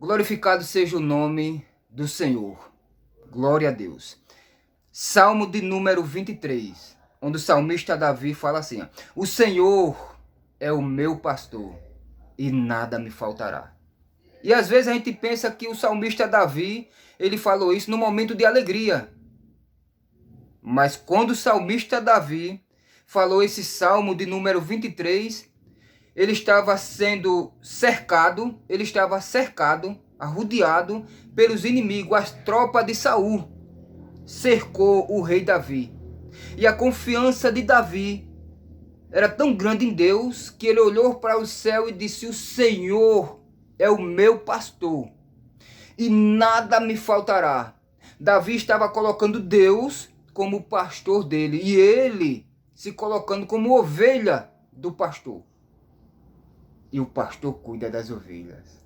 Glorificado seja o nome do Senhor. Glória a Deus. Salmo de número 23, onde o salmista Davi fala assim: o Senhor é o meu pastor e nada me faltará. E às vezes a gente pensa que o salmista Davi, ele falou isso no momento de alegria. Mas quando o salmista Davi falou esse salmo de número 23, ele estava sendo cercado, arrodeado pelos inimigos, as tropas de Saul cercou o rei Davi. E a confiança de Davi era tão grande em Deus que ele olhou para o céu e disse: o Senhor é o meu pastor e nada me faltará. Davi estava colocando Deus como pastor dele e ele se colocando como ovelha do pastor. E o pastor cuida das ovelhas.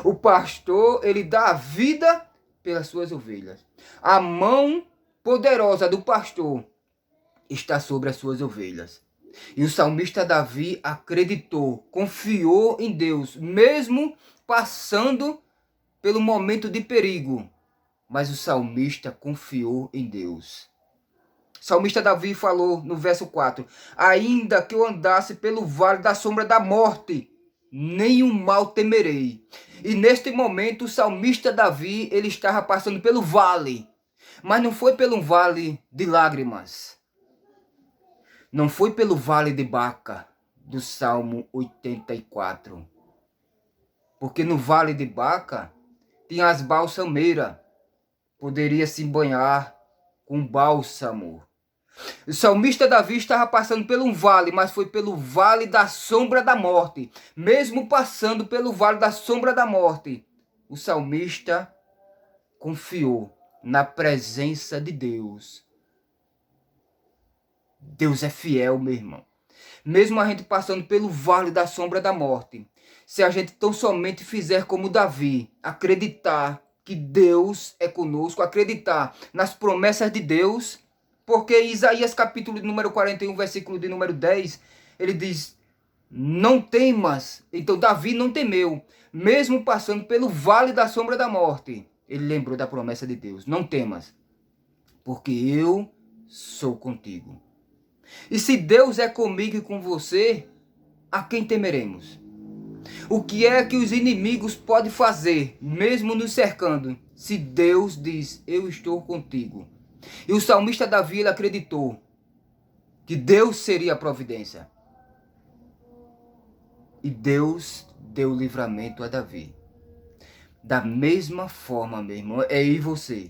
O pastor, ele dá a vida pelas suas ovelhas. A mão poderosa do pastor está sobre as suas ovelhas. E o salmista Davi acreditou, confiou em Deus, mesmo passando pelo momento de perigo. Mas o salmista confiou em Deus. O salmista Davi falou no verso 4: ainda que eu andasse pelo vale da sombra da morte, nenhum mal temerei. E neste momento o salmista Davi, ele estava passando pelo vale, mas não foi pelo vale de lágrimas. Não foi pelo vale de Baca, do Salmo 84. Porque no vale de Baca tinha as balsameiras, poderia se banhar com bálsamo. O salmista Davi estava passando por um vale, mas foi pelo vale da sombra da morte. Mesmo passando pelo vale da sombra da morte, o salmista confiou na presença de Deus. Deus é fiel, meu irmão. Mesmo a gente passando pelo vale da sombra da morte, se a gente tão somente fizer como Davi, acreditar que Deus é conosco, acreditar nas promessas de Deus, porque Isaías capítulo número 41, versículo de número 10, ele diz: não temas. Então Davi não temeu, mesmo passando pelo vale da sombra da morte. Ele lembrou da promessa de Deus: não temas, porque eu sou contigo. E se Deus é comigo e com você, a quem temeremos? O que é que os inimigos podem fazer, mesmo nos cercando, se Deus diz: eu estou contigo? E o salmista Davi, ele acreditou que Deus seria a providência. E Deus deu livramento a Davi. Da mesma forma, meu irmão, é eu e você.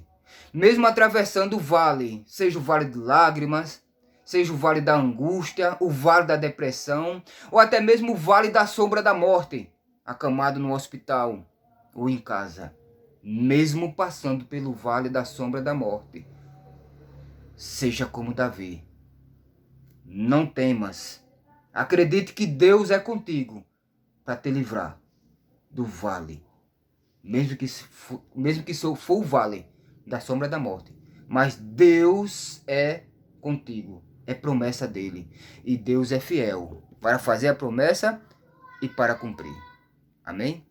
Mesmo atravessando o vale, seja o vale de lágrimas, seja o vale da angústia, o vale da depressão, ou até mesmo o vale da sombra da morte, acamado no hospital ou em casa. Mesmo passando pelo vale da sombra da morte, seja como Davi. Não temas. Acredite que Deus é contigo para te livrar do vale. Mesmo que for o vale da sombra da morte. Mas Deus é contigo. É promessa dele. E Deus é fiel para fazer a promessa e para cumprir. Amém?